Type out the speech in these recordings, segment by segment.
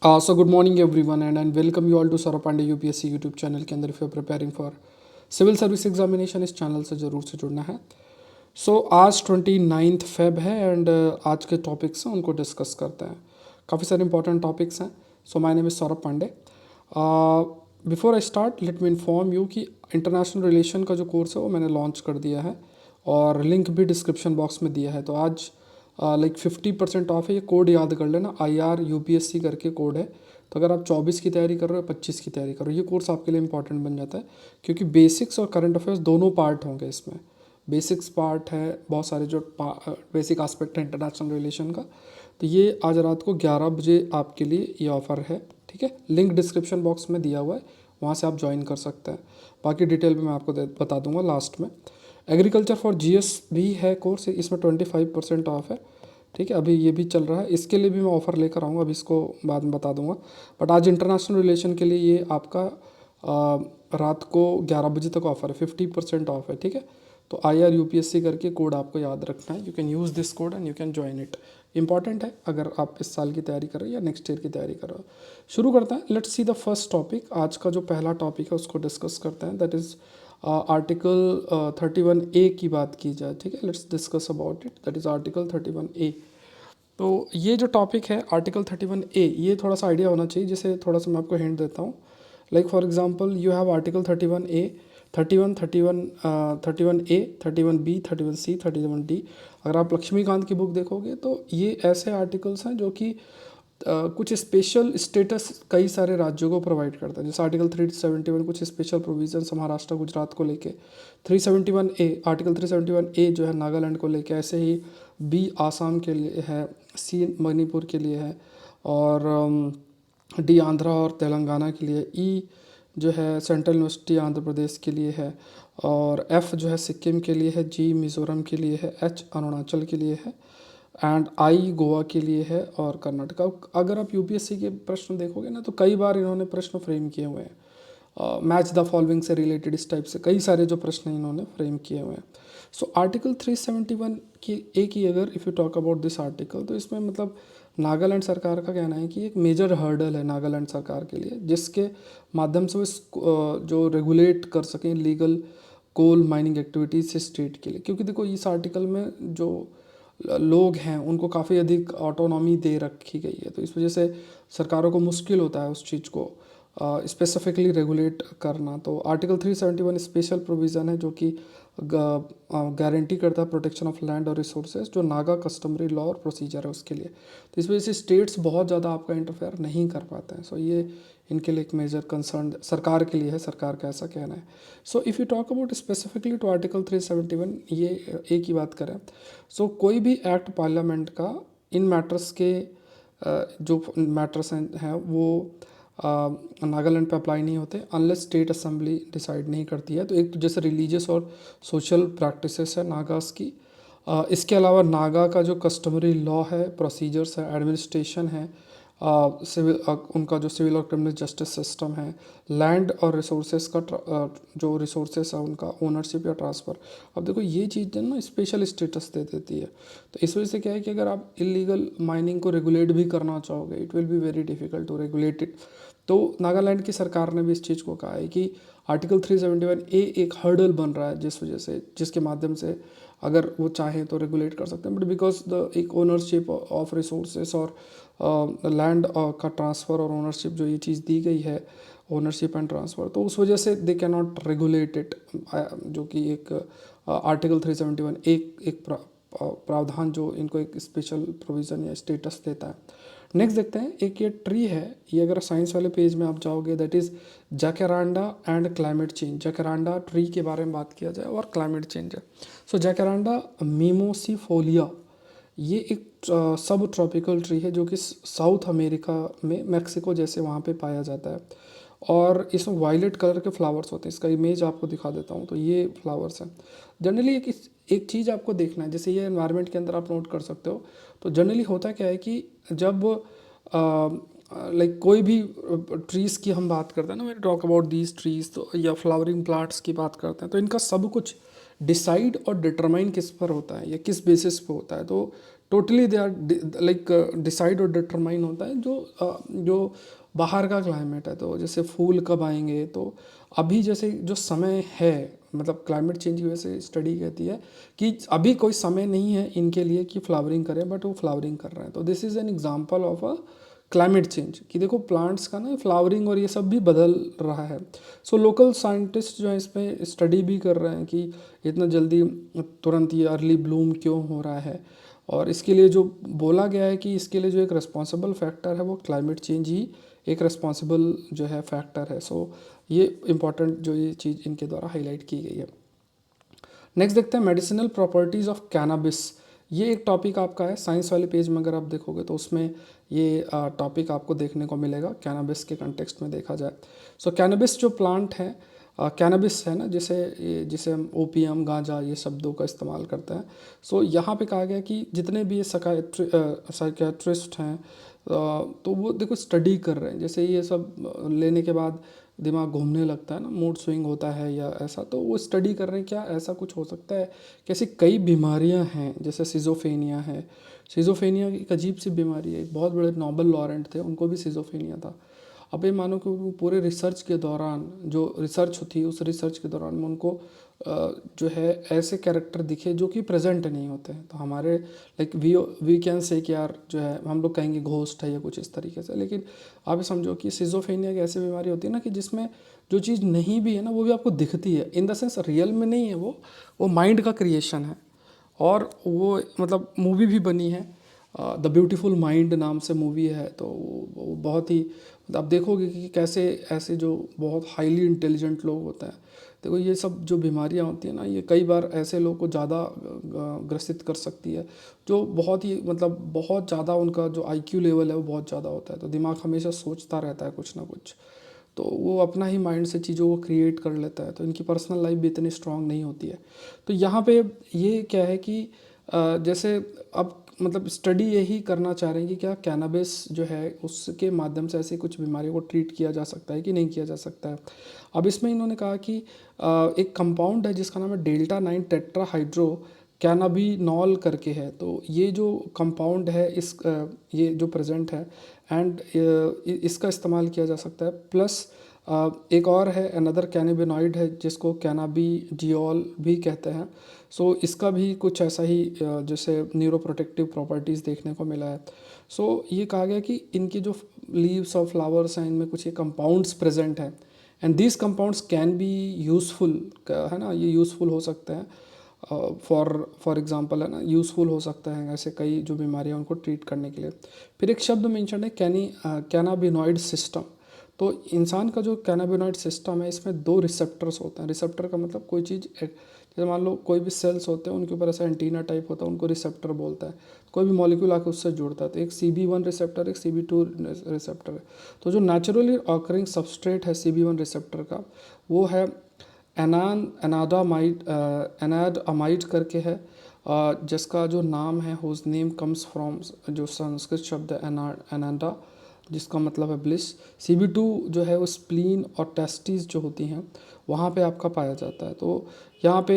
So good morning everyone and welcome you all to Saurabh Pandey UPSC YouTube channel के अंदर। If you are preparing for civil service examination, इस channel से ज़रूर से जुड़ना है। सो आज 29 फेब है एंड आज के टॉपिक्स हैं उनको डिस्कस करते हैं। काफ़ी सारे इंपॉर्टेंट टॉपिक्स हैं। So my name is Saurabh Pandey. Before I start let me inform you कि इंटरनेशनल रिलेशन का जो कोर्स है वो मैंने लॉन्च कर दिया है और लिंक भी डिस्क्रिप्शन बॉक्स में दिया है। तो आज 50% ऑफ है। ये कोड याद कर लेना, IRUPSC करके कोड है। तो अगर आप 24 की तैयारी कर रहे हो, 25 की तैयारी कर रहे हो, ये कोर्स आपके लिए इंपॉर्टेंट बन जाता है क्योंकि बेसिक्स और करंट अफेयर्स दोनों पार्ट होंगे इसमें। बेसिक्स पार्ट है, बहुत सारे जो बेसिक एस्पेक्ट है इंटरनेशनल रिलेशन का। तो ये आज रात को 11 बजे आपके लिए ये ऑफ़र है, ठीक है। लिंक डिस्क्रिप्शन बॉक्स में दिया हुआ है, वहाँ से आप ज्वाइन कर सकते हैं। बाकी डिटेल भी मैं आपको बता दूंगा लास्ट में। एग्रीकल्चर फॉर GS भी है कोर्स, इसमें 25% ऑफ है, ठीक है। अभी ये भी चल रहा है, इसके लिए भी मैं ऑफ़र लेकर आऊँगा, अभी इसको बाद में बता दूंगा। बट आज इंटरनेशनल रिलेशन के लिए ये आपका रात को 11 बजे तक ऑफ़र है, 50% ऑफ है, ठीक है। तो IRUPSC करके कोड आपको याद रखना है। You can use this code and you can join it. Important है अगर आप इस साल की तैयारी कर रहे हो या नेक्स्ट ईयर की तैयारी कर रहे हो। शुरू करते हैं। Let's see the first topic. आज का जो पहला टॉपिक है उसको डिस्कस करते हैं। दैट इज़ आर्टिकल 31A की बात की जाए, ठीक है। Let's discuss about it. That is article 31A। तो ये जो टॉपिक है आर्टिकल 31A, ये थोड़ा सा आइडिया होना चाहिए, जिसे थोड़ा सा मैं आपको हिंट देता हूँ। Like for example you have article 31A, 31A, 31B, 31C, 31D। अगर आप लक्ष्मीकांत की बुक देखोगे तो ये ऐसे आर्टिकल्स हैं जो कि कुछ स्पेशल स्टेटस कई सारे राज्यों को प्रोवाइड करता है। जैसे आर्टिकल 371 कुछ स्पेशल प्रोविजंस महाराष्ट्र गुजरात को लेके, 371A आर्टिकल 371A जो है नागालैंड को लेके, ऐसे ही B आसाम के लिए है, C मणिपुर के लिए है, और D आंध्रा और तेलंगाना के लिए, E जो है सेंट्रल यूनिवर्सिटी आंध्र प्रदेश के लिए है, और F जो है सिक्किम के लिए है, G मिज़ोरम के लिए है, H अरुणाचल के लिए है, एंड I गोवा के लिए है, और कर्नाटका। अगर आप UPSC के प्रश्न देखोगे ना तो कई बार इन्होंने प्रश्न फ्रेम किए हुए हैं, मैच द फॉलोइंग से रिलेटेड, इस टाइप से कई सारे जो प्रश्न इन्होंने फ्रेम किए हुए हैं। सो आर्टिकल 371 की एक ही, अगर if you talk about this article, तो इसमें मतलब नागालैंड सरकार का कहना है कि एक मेजर हर्डल है नागालैंड सरकार के लिए, जिसके माध्यम से वो जो रेगुलेट कर सकें legal coal mining activities state के लिए। क्योंकि देखो इस आर्टिकल में जो लोग हैं उनको काफ़ी अधिक ऑटोनॉमी दे रखी गई है, तो इस वजह से सरकारों को मुश्किल होता है उस चीज़ को स्पेसिफिकली रेगुलेट करना। तो आर्टिकल 371 स्पेशल प्रोविज़न है जो कि गारंटी करता है प्रोटेक्शन ऑफ लैंड और रिसोर्सेज, जो नागा कस्टमरी लॉ और प्रोसीजर है उसके लिए। तो इस वजह से स्टेट्स बहुत ज़्यादा आपका इंटरफेयर नहीं कर पाते हैं। सो ये इनके लिए एक मेजर कंसर्न सरकार के लिए है, सरकार का ऐसा कहना है। So if you talk about specifically to article 371, ये एक ही बात करें। सो कोई भी एक्ट पार्लियामेंट का इन मैटर्स के जो मैटर्स हैं वो नागालैंड पे अप्लाई नहीं होते अनलेस स्टेट असेंबली डिसाइड नहीं करती है। तो एक तो जैसे रिलीजियस और सोशल प्रैक्टिसेस है नागास की, इसके अलावा नागा का जो कस्टमरी लॉ है, प्रोसीजर्स है, एडमिनिस्ट्रेशन है, सिविल उनका जो सिविल और क्रिमिनल जस्टिस सिस्टम है, लैंड और रिसोर्सेज का जो रिसोर्सेज है उनका ओनरशिप या ट्रांसफ़र। अब देखो ये चीज़ें ना स्पेशल स्टेटस दे देती है। तो इस वजह से क्या है कि अगर आप इलीगल माइनिंग को रेगुलेट भी करना चाहोगे, it will be very difficult to regulate it. तो नागालैंड की सरकार ने भी इस चीज़ को कहा है कि आर्टिकल 371A एक हर्डल बन रहा है, जिस वजह से जिसके माध्यम से अगर वो चाहें तो रेगुलेट कर सकते हैं, बट बिकॉज द एक ओनरशिप ऑफ रिसोर्सेस और लैंड का ट्रांसफ़र और ओनरशिप जो ये चीज़ दी गई है, ओनरशिप एंड ट्रांसफ़र, तो उस वजह से they can not regulate it, जो कि एक आर्टिकल 371 एक प्रावधान जो इनको एक स्पेशल प्रोविज़न या स्टेटस देता है। नेक्स्ट देखते हैं, एक ये ट्री है, ये अगर साइंस वाले पेज में आप जाओगे, that is jacaranda and climate change. Jacaranda tree के बारे में बात किया जाए और क्लाइमेट चेंज है। सो जैकरांडा मीमोसिफोलिया, ये एक सब ट्रॉपिकल ट्री है जो कि साउथ अमेरिका में मैक्सिको जैसे वहाँ पे पाया जाता है, और इसमें वायलेट कलर के फ्लावर्स होते हैं। इसका इमेज आपको दिखा देता हूँ। तो ये फ्लावर्स हैं। जनरली एक चीज़ आपको देखना है, जैसे ये एनवायरनमेंट के अंदर आप नोट कर सकते हो। तो जनरली होता क्या है कि जब लाइक कोई भी ट्रीज़ की हम बात करते हैं ना, वे टॉक अबाउट दीज ट्रीज़, तो या फ्लावरिंग प्लांट्स की बात करते हैं, तो इनका सब कुछ डिसाइड और डिटरमाइन किस पर होता है या किस बेसिस पे होता है, तो totally they are like decide और डिटरमाइन होता है जो बाहर का क्लाइमेट है। तो जैसे फूल कब आएंगे, तो अभी जैसे जो समय है, मतलब क्लाइमेट चेंज की वजह से स्टडी कहती है कि अभी कोई समय नहीं है इनके लिए कि फ्लावरिंग करें, बट वो फ्लावरिंग कर रहे हैं। तो this is an example of a climate change कि देखो प्लांट्स का ना फ्लावरिंग और ये सब भी बदल रहा है। सो लोकल साइंटिस्ट जो है इस पर स्टडी भी कर रहे हैं कि इतना जल्दी तुरंत ये अर्ली ब्लूम क्यों हो रहा है, और इसके लिए जो बोला गया है कि इसके लिए जो एक रिस्पॉन्सिबल फैक्टर है वो क्लाइमेट चेंज ही एक रिस्पॉन्सिबल जो है फैक्टर है। सो ये इम्पॉर्टेंट जो ये चीज़ इनके द्वारा हाईलाइट की गई है। नेक्स्ट देखते हैं मेडिसिनल प्रॉपर्टीज़ ऑफ कैनाबिस। ये एक टॉपिक आपका है साइंस वाले पेज में, अगर आप देखोगे तो उसमें ये टॉपिक आपको देखने को मिलेगा कैनाबिस के कंटेक्स्ट में देखा जाए। सो कैनाबिस जो प्लांट है, कैनाबिस है ना, जिसे हम ओपीएम गांजा ये शब्दों का इस्तेमाल करते हैं। सो यहाँ पे कहा गया कि जितने भी ये साइकियाट्रिस्ट हैं तो वो देखो स्टडी कर रहे हैं, जैसे ये सब लेने के बाद दिमाग घूमने लगता है ना, मूड स्विंग होता है या ऐसा, तो वो स्टडी कर रहे हैं क्या ऐसा कुछ हो सकता है। कैसी कई बीमारियां हैं, जैसे सिजोफेनिया है। सिजोफेनिया एक अजीब सी बीमारी है, एक बहुत बड़े नोबेल लॉरेंट थे, उनको भी सिजोफेनिया था। अब ये मानो कि वो पूरे रिसर्च के दौरान जो रिसर्च थी उस रिसर्च के दौरान में उनको जो है ऐसे कैरेक्टर दिखे जो कि प्रेजेंट नहीं होते हैं। तो हमारे लाइक वी कैन से कि यार जो है हम लोग कहेंगे घोस्ट है या कुछ इस तरीके से, लेकिन आप समझो कि सिजोफेनिया एक ऐसी बीमारी होती है ना कि जिसमें जो चीज़ नहीं भी है ना वो भी आपको दिखती है, इन द सेंस रियल में नहीं है, वो माइंड का क्रिएशन है। और वो मतलब मूवी भी बनी है, द ब्यूटीफुल माइंड नाम से मूवी है। तो वो बहुत ही आप देखोगे कि कैसे ऐसे जो बहुत हाईली इंटेलिजेंट लोग होते हैं, देखो ये सब जो बीमारियां होती हैं ना, ये कई बार ऐसे लोग को ज़्यादा ग्रसित कर सकती है जो बहुत ही मतलब बहुत ज़्यादा उनका जो आईक्यू लेवल है वो बहुत ज़्यादा होता है। तो दिमाग हमेशा सोचता रहता है कुछ ना कुछ, तो वो अपना ही माइंड से चीज़ों को क्रिएट कर लेता है, तो इनकी पर्सनल लाइफ भी इतनी स्ट्रांग नहीं होती है। तो यहाँ पे ये क्या है कि जैसे अब मतलब स्टडी यही करना चाह रहे हैं कि क्या कैनाबिस जो है उसके माध्यम से ऐसी कुछ बीमारियों को ट्रीट किया जा सकता है कि नहीं किया जा सकता है। अब इसमें इन्होंने कहा कि एक कंपाउंड है जिसका नाम है डेल्टा 9 टेट्राहाइड्रो कैनाबिनॉल करके है। तो ये जो कंपाउंड है ये जो प्रेजेंट है एंड इसका इस्तेमाल किया जा सकता है। प्लस एक और है अनदर कैनाबिनॉइड है जिसको कैनाबिडियोल भी कहते हैं। सो इसका भी कुछ ऐसा ही जैसे न्यूरोप्रोटेक्टिव प्रॉपर्टीज़ देखने को मिला है। सो ये कहा गया कि इनकी जो लीव्स और फ्लावर्स हैं इनमें कुछ ये कंपाउंड्स प्रेजेंट हैं and these compounds can be useful, है ना, ये यूज़फुल हो सकते हैं फॉर एग्जांपल, है ना, यूज़फुल हो सकता है ऐसे कई जो बीमारियां उनको ट्रीट करने के लिए। फिर एक शब्द मेंशन है कैनाबिनॉइड सिस्टम। तो इंसान का जो कैनाबिनॉइड सिस्टम है इसमें 2 रिसेप्टर्स होते हैं। रिसेप्टर का मतलब कोई चीज़ जैसे मान लो कोई भी सेल्स होते हैं उनके ऊपर ऐसा एंटीना टाइप होता है, उनको रिसेप्टर बोलता है। कोई भी मॉलिक्यूल आकर उससे जुड़ता है, तो एक CB1 रिसेप्टर एक CB2 रिसेप्टर है। तो जो नेचुरली ऑकरिंग सबस्ट्रेट है CB1 रिसेप्टर का वो है एनाडामाइड करके है, जिसका जो नाम है हुज नेम कम्स फ्रॉम जो संस्कृत शब्द है एनाडा, जिसका मतलब है ब्लिस। CB2 जो है वो स्प्लीन और टेस्टिस जो होती हैं वहाँ पे आपका पाया जाता है। तो यहाँ पे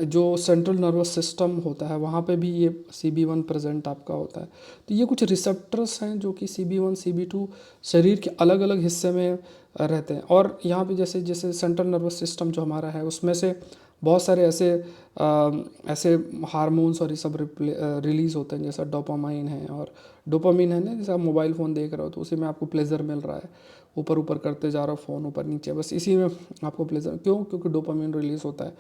जो सेंट्रल नर्वस सिस्टम होता है वहाँ पे भी ये CB1 प्रेजेंट आपका होता है। तो ये कुछ रिसेप्टर्स हैं जो कि CB1 CB2 शरीर के अलग अलग हिस्से में रहते हैं। और यहाँ पे जैसे जैसे सेंट्रल नर्वस सिस्टम जो हमारा है उसमें से बहुत सारे ऐसे हार्मोन्स और ये सब रिलीज़ होते हैं, जैसा डोपामाइन है। और डोपामिन है ना, जैसे आप मोबाइल फ़ोन देख रहे हो तो उसी में आपको प्लेजर मिल रहा है, ऊपर ऊपर करते जा रहा हो फ़ोन ऊपर नीचे, बस इसी में आपको प्लेजर, क्यों? क्योंकि डोपामिन रिलीज़ होता है।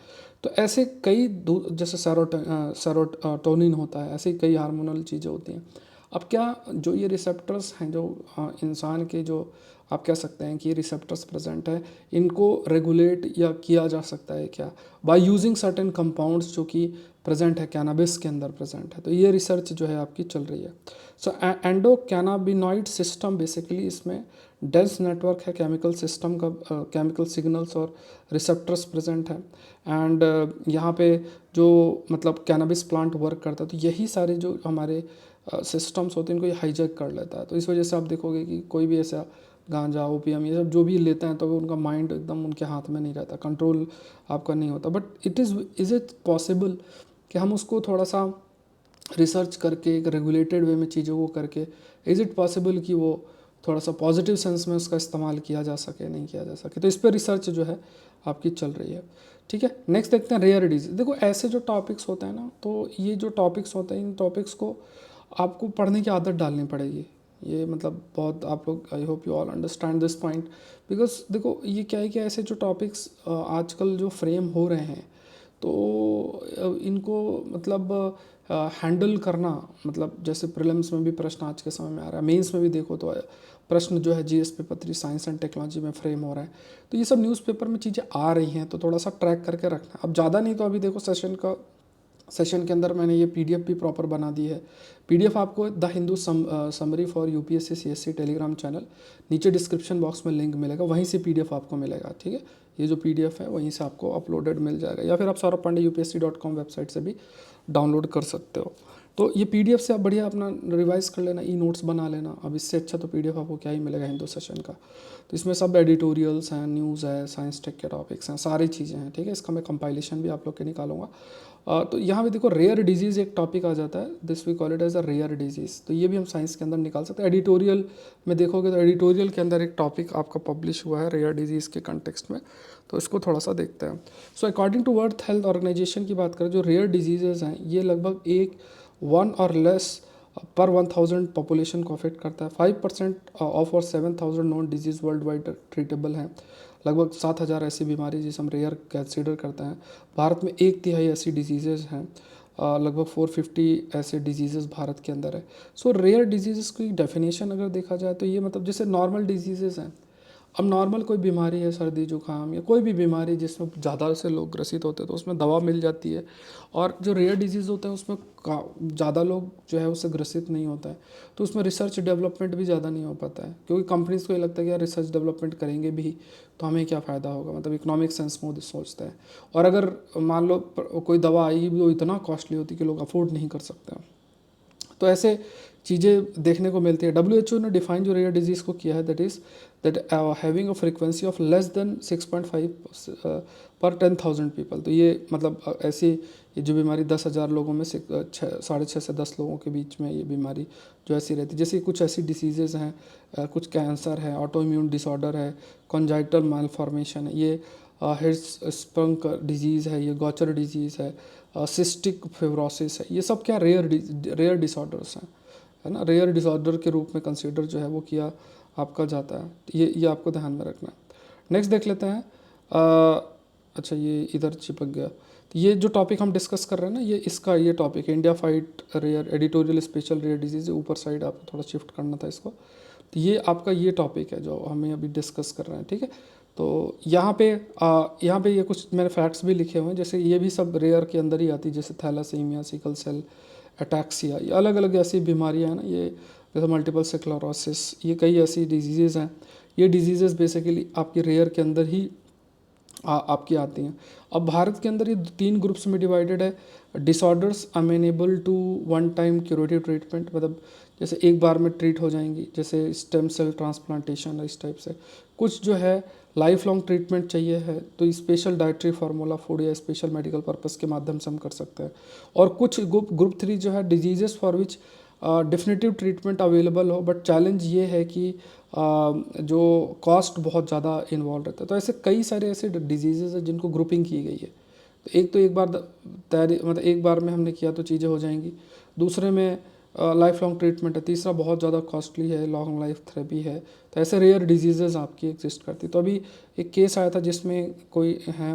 तो ऐसे कई जैसे सेरोटोनिन होता है, ऐसे कई हार्मोनल चीज़ें होती हैं। अब क्या जो ये रिसेप्टर्स हैं जो इंसान के जो आप कह सकते हैं कि ये रिसेप्टर्स प्रेजेंट है, इनको रेगुलेट या किया जा सकता है क्या बाय यूजिंग सर्टेन कंपाउंड्स जो कि प्रेजेंट है कैनाबिस के अंदर प्रेजेंट है। तो ये रिसर्च जो है आपकी चल रही है। सो एंडोकैनाबिनॉइड सिस्टम बेसिकली इसमें डेंस नेटवर्क है केमिकल सिस्टम का, केमिकल सिग्नल्स और रिसेप्टर्स प्रेजेंट है। एंड यहाँ पे जो मतलब कैनाबिस प्लांट वर्क करता है तो यही सारे जो हमारे सिस्टम्स होते हैं इनको ये हाईजैक कर लेता है। तो इस वजह से आप देखोगे कि कोई भी ऐसा गांजा ओपियम ये सब जो भी लेते हैं तो वो उनका माइंड एकदम उनके हाथ में नहीं रहता, कंट्रोल आपका नहीं होता। बट इज़ इट पॉसिबल कि हम उसको थोड़ा सा रिसर्च करके एक रेगुलेटेड वे में चीज़ों को करके, इज़ इट पॉसिबल कि वो थोड़ा सा पॉजिटिव सेंस में उसका इस्तेमाल किया जा सके, नहीं किया जा सके। तो इस पर रिसर्च जो है आपकी चल रही है। ठीक है, नेक्स्ट देखते हैं रेयर डिजीज। देखो ऐसे जो टॉपिक्स होते हैं ना, तो ये जो टॉपिक्स होते हैं इन टॉपिक्स को आपको पढ़ने की आदत डालनी पड़ेगी। ये मतलब बहुत आप लोग, I hope you all understand this point. Because देखो ये क्या है कि ऐसे जो टॉपिक्स आजकल जो फ्रेम हो रहे हैं, तो इनको मतलब हैंडल करना, मतलब जैसे प्रीलिम्स में भी प्रश्न आज के समय में आ रहा है, मेंस में भी देखो तो प्रश्न जो है GS paper 3 science and technology में फ्रेम हो रहा है। तो ये सब न्यूज़पेपर में चीज़ें आ रही हैं, तो थोड़ा सा ट्रैक करके रखना। अब ज़्यादा नहीं तो अभी देखो सेशन के अंदर मैंने ये पीडीएफ भी प्रॉपर बना दी है। पीडीएफ आपको the Hindu summary for UPSC CSC Telegram channel, नीचे डिस्क्रिप्शन बॉक्स में लिंक मिलेगा, वहीं से पीडीएफ आपको मिलेगा। ठीक है, ये जो पीडीएफ है वहीं से आपको अपलोडेड मिल जाएगा, या फिर आप saurabh-pandey-upsc.com वेबसाइट से भी डाउनलोड कर सकते हो। तो ये पीडीएफ से आप बढ़िया अपना रिवाइज कर लेना, ई नोट्स बना लेना। अब इससे अच्छा तो पीडीएफ आपको क्या ही मिलेगा हिंदू सेशन का। तो इसमें सब एडिटोरियल्स हैं, न्यूज़ है, साइंस टेक के टॉपिक्स हैं, सारी चीज़ें हैं। ठीक है, इसका मैं कंपाइलेशन भी आप लोग के निकालूंगा। तो यहाँ पे देखो रेयर डिजीज़ एक टॉपिक आ जाता है, this we call it as a rare disease. तो ये भी हम साइंस के अंदर निकाल सकते हैं। एडिटोरियल में देखोगे तो एडिटोरियल के अंदर एक टॉपिक आपका पब्लिश हुआ है रेयर डिजीज़ के कंटेक्स्ट में, तो इसको थोड़ा सा देखते हैं। So according to world health organisation की बात करें, जो रेयर डिजीज़ हैं ये लगभग एक 1 और लेस पर 1000 पॉपुलेशन को अफेक्ट करता है। 5% ऑफ और 7000 non disease world wide treatable हैं। लगभग 7000 ऐसी बीमारी जिसे हम रेयर कंसिडर करते हैं। भारत में 1/3 ऐसी डिजीज़ हैं, लगभग 450 ऐसे डिजीज़ भारत के अंदर है। सो रेयर डिजीज़ की डेफिनेशन अगर देखा जाए तो ये मतलब जैसे नॉर्मल डिजीज़ हैं, अब नॉर्मल कोई बीमारी है, सर्दी जुकाम या कोई भी बीमारी जिसमें ज़्यादा से लोग ग्रसित होते हैं तो उसमें दवा मिल जाती है। और जो रेयर डिजीज़ होते हैं उसमें ज़्यादा लोग जो है उससे ग्रसित नहीं होता है, तो उसमें रिसर्च डेवलपमेंट भी ज़्यादा नहीं हो पाता है, क्योंकि कंपनीज़ को ये लगता है कि यार रिसर्च डेवलपमेंट करेंगे भी तो हमें क्या फ़ायदा होगा, मतलब इकोनॉमिक सेंस में वो सोचता है। और अगर मान लो कोई दवा आएगी भी, वो इतना कॉस्टली होती है कि लोग अफोर्ड नहीं कर सकते हैं। तो ऐसे चीज़ें देखने को मिलती है। WHO ने डिफाइन जो रेयर डिजीज़ को किया है, that is that having a frequency of less than 6.5 पर 10,000 पीपल। तो ये मतलब ऐसी ये जो बीमारी 10,000 लोगों में से 6.5 से 10 लोगों के बीच में ये बीमारी जो ऐसी रहती है। जैसे कुछ ऐसी डिसीज़ेज़ हैं, कुछ कैंसर है, ऑटो इम्यून डिसऑर्डर है, कॉन्जाइटल मालफॉर्मेशन है, ये हिर्स्पंक डिजीज़ है, ये गॉचर डिजीज़ है, सिस्टिक फिब्रोसिस है। ये सब क्या रेयर डिसऑर्डर्स हैं, है ना। रेयर डिसऑर्डर के रूप में कंसीडर जो है वो किया आपका जाता है। ये आपको ध्यान में रखना है। नेक्स्ट देख लेते हैं। अच्छा ये इधर चिपक गया। तो ये जो टॉपिक हम डिस्कस कर रहे हैं ना, ये ये टॉपिक है India fight rare editorial special rare disease. ऊपर साइड आपको थोड़ा शिफ्ट करना था इसको। तो ये आपका ये टॉपिक है जो हमें अभी डिस्कस कर रहे हैं। ठीक है, तो यहाँ पे ये कुछ मैंने फैक्ट्स भी लिखे हुए हैं, जैसे ये भी सब रेयर के अंदर ही आती है, जैसे थैलासीमिया, सिकल सेल, अटैक्सिया, ये अलग अलग ऐसी बीमारियाँ हैं ना। ये जैसे मल्टीपल स्क्लेरोसिस, ये कई ऐसी डिजीज़ हैं। ये डिजीज़ बेसिकली आपकी रेयर के अंदर ही आपकी आती हैं। अब भारत के अंदर ये 3 ग्रुप्स में डिवाइडेड है। Disorders amenable to one time curative treatment, मतलब जैसे एक बार में ट्रीट हो जाएंगी, जैसे स्टेम सेल ट्रांसप्लांटेशन, इस टाइप से। कुछ जो है लाइफ लॉन्ग ट्रीटमेंट चाहिए है, तो स्पेशल डाइटरी फार्मूला फूड या स्पेशल मेडिकल पर्पस के माध्यम से हम कर सकते हैं। और कुछ ग्रुप 3 जो है diseases for which definitive treatment available हो, बट चैलेंज ये है कि जो कॉस्ट बहुत ज़्यादा इन्वॉल्व रहता है। तो ऐसे कई सारे ऐसे डिजीज़ेज़ हैं जिनको ग्रुपिंग की गई है। तो एक बार तैयारी, मतलब एक बार में हमने किया तो चीज़ें हो जाएंगी। दूसरे में लाइफ लॉन्ग ट्रीटमेंट है। तीसरा बहुत ज़्यादा कॉस्टली है, लॉन्ग लाइफ थेरेपी है। तो ऐसे रेयर डिजीज़ेज़ आपकी एग्जिस्ट करती। तो अभी एक केस आया था जिसमें कोई हैं,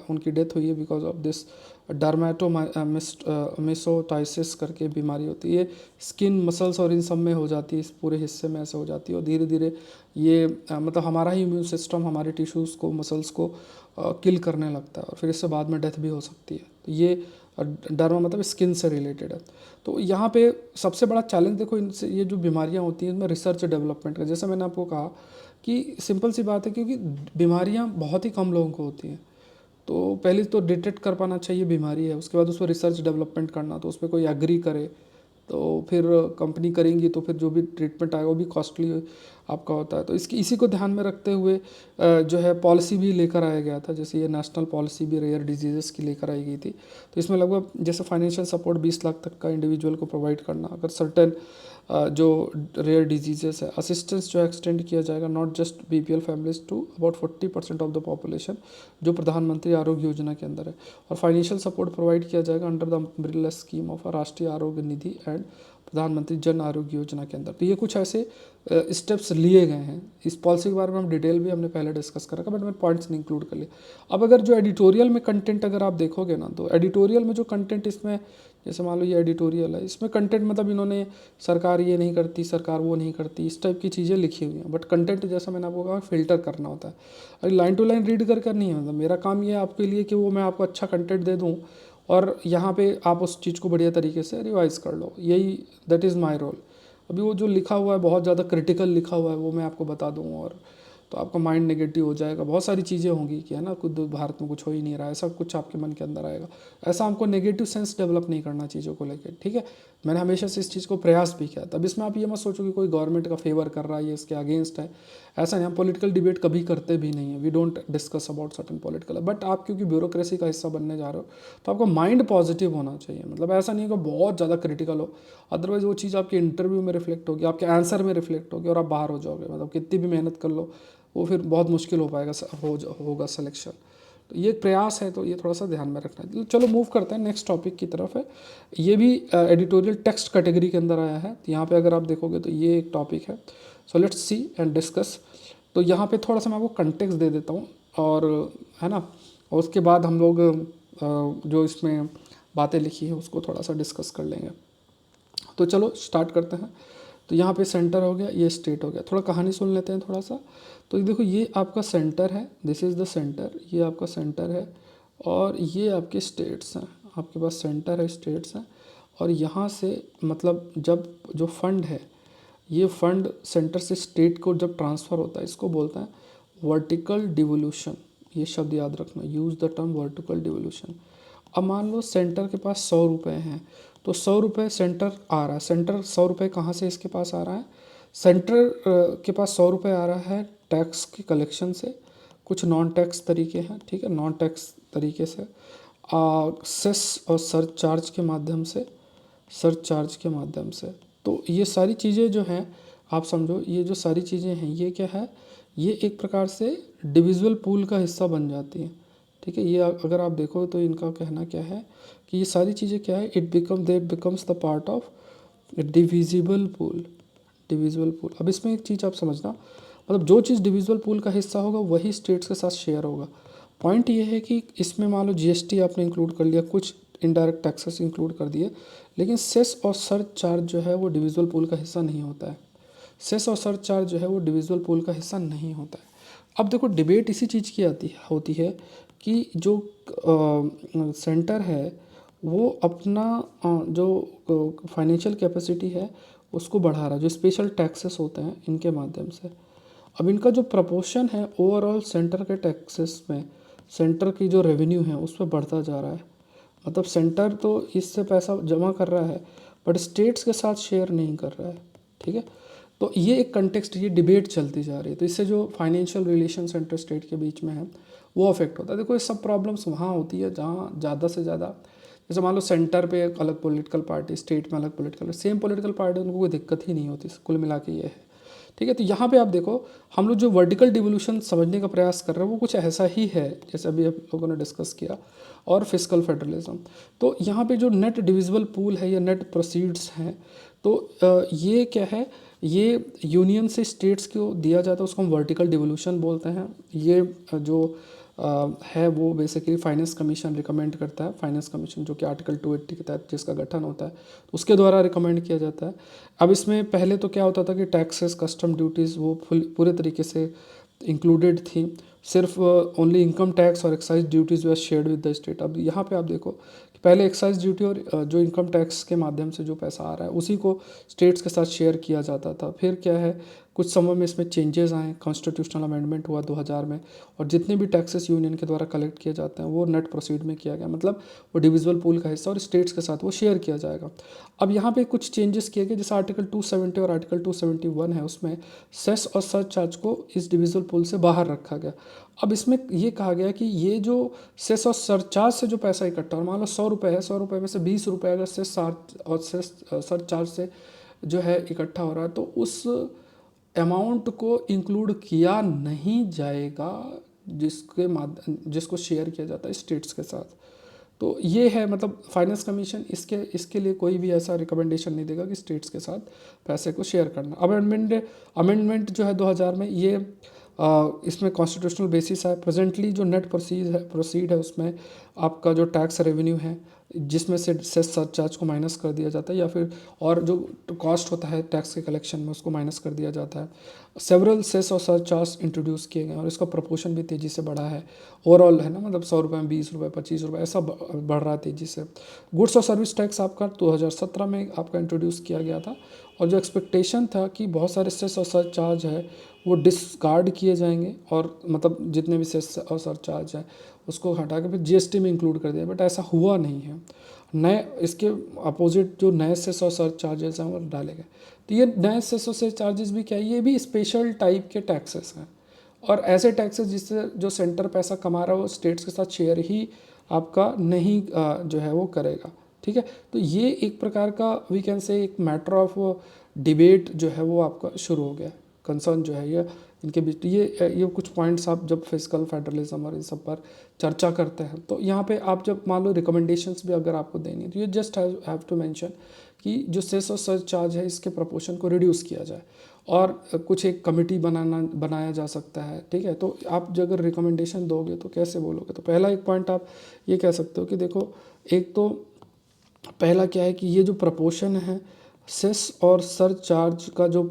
उनकी डेथ हुई है बिकॉज ऑफ दिस डर्मेटोमाइसोटाइसिस करके बीमारी होती है। स्किन मसल्स और इन सब में हो जाती है, इस पूरे हिस्से में ऐसे हो जाती है, और धीरे धीरे ये मतलब हमारा ही इम्यून सिस्टम हमारे टिश्यूज़ को, मसल्स को किल करने लगता है, और फिर इससे बाद में डेथ भी हो सकती है। तो ये डर्मा मतलब स्किन से रिलेटेड है। तो यहाँ पे सबसे बड़ा चैलेंज देखो, इनसे ये जो बीमारियाँ होती हैं इनमें रिसर्च डेवलपमेंट का। जैसे मैंने आपको कहा कि सिंपल सी बात है, क्योंकि बीमारियाँ बहुत ही कम लोगों को होती हैं, तो पहले तो डिटेक्ट कर पाना चाहिए बीमारी है, उसके बाद उस पर रिसर्च डेवलपमेंट करना, तो उस पर कोई एग्री करे तो फिर कंपनी करेंगी तो फिर जो भी ट्रीटमेंट आएगा वो भी कॉस्टली आपका होता है। तो इसी को ध्यान में रखते हुए जो है पॉलिसी भी लेकर आया गया था, जैसे ये नेशनल पॉलिसी भी रेयर डिजीज़ की लेकर आई गई थी। तो इसमें लगभग जैसे फाइनेंशियल सपोर्ट 20 लाख तक का इंडिविजुअल को प्रोवाइड करना, अगर सर्टेन जो रेयर डिजीजेस है, असिस्टेंस जो एक्सटेंड किया जाएगा not just BPL families to about 40% of the population, जो प्रधानमंत्री आरोग्य योजना के अंदर है। और फाइनेंशियल सपोर्ट प्रोवाइड किया जाएगा under the umbrella scheme of राष्ट्रीय आरोग्य निधि एंड प्रधानमंत्री जन आरोग्य योजना के अंदर। तो ये कुछ ऐसे स्टेप्स लिए गए हैं। इस पॉलिसी के बारे में हम डिटेल भी हमने पहले डिस्कस करा था, बट मैंने पॉइंट्स नहीं इंक्लूड कर लिए। अब अगर जो एडिटोरियल में कंटेंट अगर आप देखोगे ना, तो एडिटोरियल में जो कंटेंट इसमें, जैसे मान लो ये एडिटोरियल है, इसमें कंटेंट मतलब इन्होंने सरकार ये नहीं करती, सरकार वो नहीं करती, इस टाइप की चीज़ें लिखी हुई हैं। बट कंटेंट जैसा मैंने आपको कहा फ़िल्टर करना होता है। अरे लाइन टू लाइन रीड कर नहीं है, मतलब मेरा काम ये है आपके लिए कि वो मैं आपको अच्छा कंटेंट दे दूँ और यहाँ पे आप उस चीज़ को बढ़िया तरीके से रिवाइज़ कर लो, यही दैट इज़ माय रोल। अभी वो जो लिखा हुआ है बहुत ज़्यादा क्रिटिकल लिखा हुआ है वो मैं आपको बता दूँ और तो आपका माइंड नेगेटिव हो जाएगा, बहुत सारी चीज़ें होंगी कि है ना, खुद भारत में कुछ हो ही नहीं रहा है, ऐसा कुछ आपके मन के अंदर आएगा। ऐसा हमको नेगेटिव सेंस डेवलप नहीं करना चीज़ों को लेकर, ठीक है। मैंने हमेशा से इस चीज़ को प्रयास भी किया। तब इसमें आप ये मत सोचो कि कोई गवर्नमेंट का फेवर कर रहा है, ये इसके अगेंस्ट है, ऐसा नहीं। हम पॉलिटिकल डिबेट कभी करते भी नहीं है, we don't discuss about certain political. But आप क्योंकि ब्यूरोक्रेसी का हिस्सा बनने जा रहे हो तो आपका माइंड पॉजिटिव होना चाहिए, मतलब ऐसा नहीं कि बहुत ज़्यादा क्रिटिकल हो, अदरवाइज वो चीज़ आपके इंटरव्यू में रिफ्लेक्ट होगी, आपके आंसर में रिफ्लेक्ट होगी और आप बाहर हो जाओगे। मतलब कितनी भी मेहनत कर लो वो फिर बहुत मुश्किल हो पाएगा, होगा सिलेक्शन। तो ये एक प्रयास है, तो ये थोड़ा सा ध्यान में रखना है। चलो मूव करते हैं नेक्स्ट टॉपिक की तरफ है। ये भी एडिटोरियल टेक्स्ट कैटेगरी के अंदर आया है। तो यहाँ पे अगर आप देखोगे तो ये एक टॉपिक है। So let's see and discuss. तो यहाँ पे थोड़ा सा मैं आपको कंटेक्स्ट दे देता हूँ और है ना, और उसके बाद हम लोग जो इसमें बातें लिखी है उसको थोड़ा सा डिस्कस कर लेंगे। तो चलो स्टार्ट करते हैं। तो यहाँ पे सेंटर हो गया, ये स्टेट हो गया। थोड़ा कहानी सुन लेते हैं थोड़ा सा। तो देखो ये आपका सेंटर है, दिस इज़ द सेंटर, ये आपका सेंटर है और ये आपके स्टेट्स हैं। आपके पास सेंटर है, स्टेट्स हैं और यहाँ से मतलब जब जो फंड है, ये फंड सेंटर से स्टेट को जब ट्रांसफ़र होता है इसको बोलते हैं वर्टिकल डिवोल्यूशन। ये शब्द याद रखना, use the term vertical devolution. अब मान लो सेंटर के पास 100 रुपये हैं, तो 100 रुपये सेंटर आ रहा है। सेंटर 100 रुपये कहाँ से इसके पास आ रहा है? सेंटर के पास 100 रुपये आ रहा है टैक्स के कलेक्शन से, कुछ नॉन टैक्स तरीके हैं, ठीक है, नॉन टैक्स तरीके से, सेस और सरचार्ज के माध्यम से, सरचार्ज के माध्यम से। तो ये सारी चीज़ें जो हैं आप समझो, ये जो सारी चीज़ें हैं ये क्या है, ये एक प्रकार से डिविजिबल पूल का हिस्सा बन जाती हैं, ठीक है। ये अगर आप देखो तो इनका कहना क्या है कि ये सारी चीज़ें क्या है, दे becomes the part of divisible pool, divisible pool. अब इसमें एक चीज़ आप समझना, मतलब जो चीज़ डिविजिबल पूल का हिस्सा होगा वही स्टेट्स के साथ शेयर होगा। पॉइंट ये है कि इसमें मान लो जीएसटी आपने इंक्लूड कर लिया, कुछ इनडायरेक्ट टैक्सेस इंक्लूड कर दिए, लेकिन सेस और सरचार्ज जो है वो डिविजिबल पूल का हिस्सा नहीं होता है। सेस और सरचार्ज जो है वो डिविजिबल पूल का हिस्सा नहीं होता है। अब देखो डिबेट इसी चीज़ की होती है कि जो सेंटर है वो अपना जो फाइनेंशियल कैपेसिटी है उसको बढ़ा रहा है, जो स्पेशल टैक्सेस होते हैं इनके माध्यम से। अब इनका जो प्रपोर्शन है ओवरऑल सेंटर के टैक्सेस में, सेंटर की जो रेवेन्यू है उस पर बढ़ता जा रहा है। मतलब सेंटर तो इससे पैसा जमा कर रहा है बट स्टेट्स के साथ शेयर नहीं कर रहा है, ठीक है। तो ये एक कंटेक्स्ट, ये डिबेट चलती जा रही है। तो इससे जो फाइनेंशियल रिलेशन सेंटर स्टेट के बीच में है वो अफेक्ट होता है। देखो ये सब प्रॉब्लम्स वहाँ होती है जहाँ ज़्यादा से ज़्यादा, जैसे मान लो सेंटर पे एक अलग पॉलिटिकल पार्टी, स्टेट में अलग पॉलिटिकल, सेम पॉलिटिकल पार्टी, उनको कोई दिक्कत ही नहीं होती, कुल मिला के ये है, ठीक है। तो यहाँ पे आप देखो हम लोग जो वर्टिकल डिवोल्यूशन समझने का प्रयास कर रहे हैं वो कुछ ऐसा ही है जैसे अभी आप लोगों ने डिस्कस किया, और फिस्कल फेडरलिज्म। तो यहाँ पे जो नेट डिविजिबल पूल है या नेट प्रोसीड्स हैं, तो ये क्या है, ये यूनियन से स्टेट्स को दिया जाता है, उसको हम वर्टिकल डिवोल्यूशन बोलते हैं। ये जो है वो बेसिकली फाइनेंस कमीशन रिकमेंड करता है, फाइनेंस कमीशन जो कि आर्टिकल 280 के तहत जिसका गठन होता है उसके द्वारा रिकमेंड किया जाता है। अब इसमें पहले तो क्या होता था कि टैक्सेस, कस्टम ड्यूटीज़ वो पूरे तरीके से इंक्लूडेड थी, सिर्फ ओनली इनकम टैक्स और excise duties were shared with the state. अब यहाँ पे आप देखो कि पहले एक्साइज ड्यूटी और जो इनकम टैक्स के माध्यम से जो पैसा आ रहा है उसी को स्टेट्स के साथ शेयर किया जाता था। फिर क्या है कुछ समय में इसमें चेंजेस आए, कॉन्स्टिट्यूशनल अमेंडमेंट हुआ 2000 में, और जितने भी टैक्सेस यूनियन के द्वारा कलेक्ट किए जाते हैं वो नेट प्रोसीड में किया गया, मतलब वो डिविजिबल पूल का हिस्सा और स्टेट्स के साथ वो शेयर किया जाएगा। अब यहाँ पे कुछ चेंजेस किए गए, जैसे आर्टिकल 270 और आर्टिकल 271 है, उसमें सेस और सरचार्ज को इस डिविजिबल पूल से बाहर रखा गया। अब इसमें ये कहा गया कि ये जो सेस और सरचार्ज से जो पैसा इकट्ठा, और मान लो 100 रुपये है, 100 रुपये में से 20 रुपये अगर सेस और सेस सरचार्ज से जो है इकट्ठा हो रहा है, तो उस अमाउंट को इंक्लूड किया नहीं जाएगा जिसको शेयर किया जाता है स्टेट्स के साथ। तो ये है, मतलब फाइनेंस कमीशन इसके लिए कोई भी ऐसा रिकमेंडेशन नहीं देगा कि स्टेट्स के साथ पैसे को शेयर करना। अमेंडमेंट जो है 2000 में, ये इसमें कॉन्स्टिट्यूशनल बेसिस है। प्रेजेंटली जो नेट प्रोसीड है उसमें आपका जो टैक्स रेवेन्यू है, जिसमें से सेस सरचार्ज को माइनस कर दिया जाता है, या फिर और जो कॉस्ट होता है टैक्स के कलेक्शन में उसको माइनस कर दिया जाता है। सेवरल सेस और सरचार्ज इंट्रोड्यूस किए गए और इसका प्रोपोर्शन भी तेज़ी से बढ़ा है। ओवरऑल है ना, मतलब 100 रुपये में 20 रुपये 25 रुपये ऐसा बढ़ रहा है तेज़ी से। गुड्स और सर्विस टैक्स आपका 2017 में आपका इंट्रोड्यूस किया गया था, और जो एक्सपेक्टेशन था कि बहुत सारे सेस और सरचार्ज है वो डिस्कार्ड किए जाएंगे, और मतलब जितने भी सेस और सरचार्ज है उसको हटा के फिर जीएसटी में इंक्लूड कर दिया, बट ऐसा हुआ नहीं है। नए इसके अपोजिट जो नए सेस और सरचार्जेस हैं वो डाले गए। तो ये नए सेस और सरचार्जेस भी क्या है, ये भी स्पेशल टाइप के टैक्सेस हैं, और ऐसे टैक्सेस जिससे जो सेंटर पैसा कमा रहा है वो स्टेट्स के साथ शेयर ही आपका नहीं जो है वो करेगा। ठीक है, तो ये एक प्रकार का वी कैन से एक मैटर ऑफ डिबेट जो है वो आपका शुरू हो गया, कंसर्न जो है ये इनके बीच। ये कुछ पॉइंट्स आप जब फिजिकल फेडरलिज्म और इन सब पर चर्चा करते हैं, तो यहाँ पे आप जब मान लो रिकमेंडेशंस भी अगर आपको देनी है, तो ये जस्ट हैव टू मेंशन कि जो सेस और सरचार्ज है इसके प्रपोर्शन को रिड्यूस किया जाए, और कुछ एक कमेटी बनाया जा सकता है। ठीक है, तो आप जो अगर रिकमेंडेशन दोगे तो कैसे बोलोगे, तो पहला एक पॉइंट आप ये कह सकते हो कि देखो, एक तो पहला क्या है कि ये जो प्रपोर्शन है सेस और सरचार्ज का जो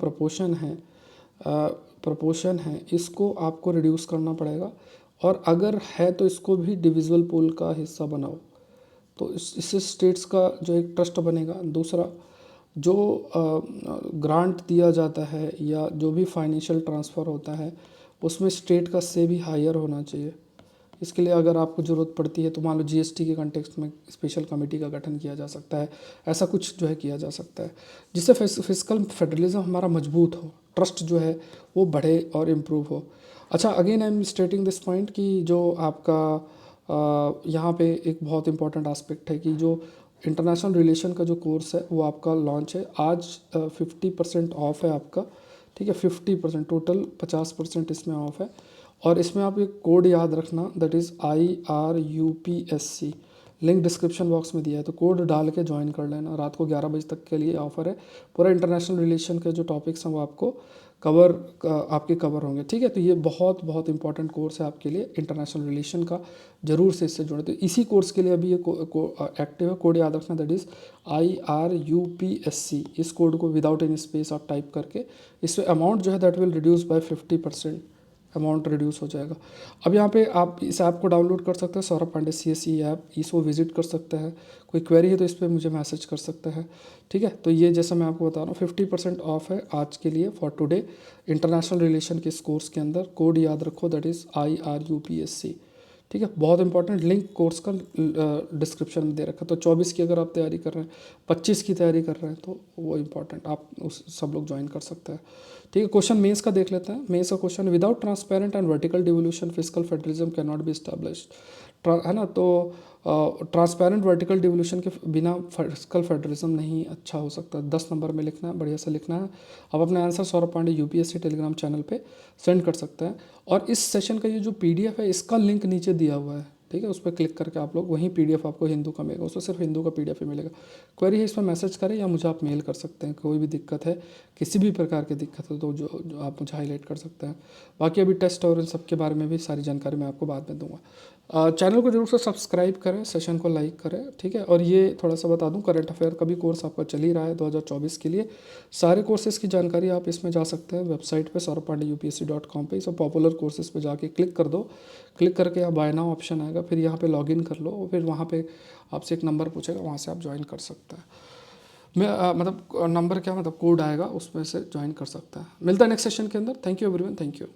प्रपोर्शन है इसको आपको रिड्यूस करना पड़ेगा, और अगर है तो इसको भी डिविजिबल पूल का हिस्सा बनाओ, तो इससे स्टेट्स का जो एक ट्रस्ट बनेगा। दूसरा, जो ग्रांट दिया जाता है या जो भी फाइनेंशियल ट्रांसफ़र होता है उसमें स्टेट का से भी हायर होना चाहिए। इसके लिए अगर आपको ज़रूरत पड़ती है तो मान लो जीएसटी के कॉन्टेक्स्ट में स्पेशल कमेटी का गठन किया जा सकता है, ऐसा कुछ जो है किया जा सकता है, जिससे फिजिकल फेडरलिज्म हमारा मजबूत हो, ट्रस्ट जो है वो बढ़े और इम्प्रूव हो। अच्छा, again I am स्टेटिंग this point कि जो आपका यहाँ पे एक बहुत इंपॉर्टेंट एस्पेक्ट है कि जो इंटरनेशनल रिलेशन का जो कोर्स है वो आपका लॉन्च है आज। 50% ऑफ है आपका, ठीक है, 50%, टोटल 50% इसमें ऑफ है। और इसमें आप एक कोड याद रखना, that is IRUPSC, link description box में दिया है, तो कोड डाल के ज्वाइन कर लेना। रात को 11 बजे तक के लिए ऑफर है। पूरा इंटरनेशनल रिलेशन के जो टॉपिक्स हैं वो आपको आपके कवर होंगे। ठीक है, तो ये बहुत बहुत इंपॉर्टेंट कोर्स है आपके लिए इंटरनेशनल रिलेशन का, जरूर से इससे जुड़े। तो इसी कोर्स के लिए अभी ये एक्टिव है, कोड याद रखना, दैट इज़ IRUPSC। इस कोड को विदाउट एनी स्पेस आप टाइप करके, इससे अमाउंट जो है that will reduce by 50%, amount reduce हो जाएगा। अब यहाँ पे आप इस ऐप को डाउनलोड कर सकते हैं, सौरभ पांडे CSE ऐप, इसको विजिट कर सकते हैं। कोई क्वेरी है तो इस पर मुझे मैसेज कर सकते हैं। ठीक है, तो ये जैसा मैं आपको बता रहा हूँ 50% ऑफ है आज के लिए फॉर टुडे इंटरनेशनल रिलेशन के इस कोर्स के अंदर। कोड याद रखो, दैट इज़ IRUPSC। ठीक है, बहुत इंपॉर्टेंट, लिंक कोर्स का डिस्क्रिप्शन में दे रखा है। तो 24 की अगर आप तैयारी कर रहे हैं, 25 की तैयारी कर रहे हैं, तो वो इंपॉर्टेंट, आप उस सब लोग ज्वाइन कर सकते हैं। ठीक है, क्वेश्चन मेंस का देख लेते हैं। मेंस का question, without transparent and vertical devolution physical federalism can not be established, है ना। तो ट्रांसपेरेंट वर्टिकल डिवोल्यूशन के बिना फिजिकल फेडरलिज्म नहीं अच्छा हो सकता। 10 नंबर में लिखना है, बढ़िया से लिखना है। आप अपने answer Saurabh Pandey UPSC Telegram channel पे सेंड कर सकते हैं, और इस सेशन का ये जो PDF है इसका लिंक नीचे दिया हुआ है। ठीक है, उस पर क्लिक करके आप लोग वहीं PDF आपको हिंदू का मिलेगा, उसमें सिर्फ हिंदू का PDF ही मिलेगा। क्वेरी है इस पर मैसेज करें या मुझे आप मेल कर सकते हैं। कोई भी दिक्कत है, किसी भी प्रकार की दिक्कत है तो जो आप मुझे हाईलाइट कर सकते हैं। बाकी अभी टेस्ट और इन सब के बारे में भी सारी जानकारी मैं आपको बाद में दूंगा। चैनल को जरूर से सब्सक्राइब करें, सेशन को लाइक करें। ठीक है, और ये थोड़ा सा बता दूं, करंट अफेयर का भी कोर्स आपका चल ही रहा है 2024 के लिए। सारे कोर्सेज़ की जानकारी आप इसमें जा सकते हैं वेबसाइट पे saurabhpandeyupsc.com पे। सब पॉपुलर कोर्सेज़ पे जाके क्लिक कर दो, क्लिक करके यहाँ बाय नाउ ऑप्शन आएगा, फिर यहाँ पे लॉगिन कर लो, फिर वहाँ पे आपसे एक नंबर पूछेगा, वहाँ से आप ज्वाइन कर सकते हैं। मैं मतलब नंबर क्या मतलब कोड आएगा उसमें से ज्वाइन कर सकता है। मिलता है नेक्स्ट सेशन के अंदर। Thank you everyone, thank you.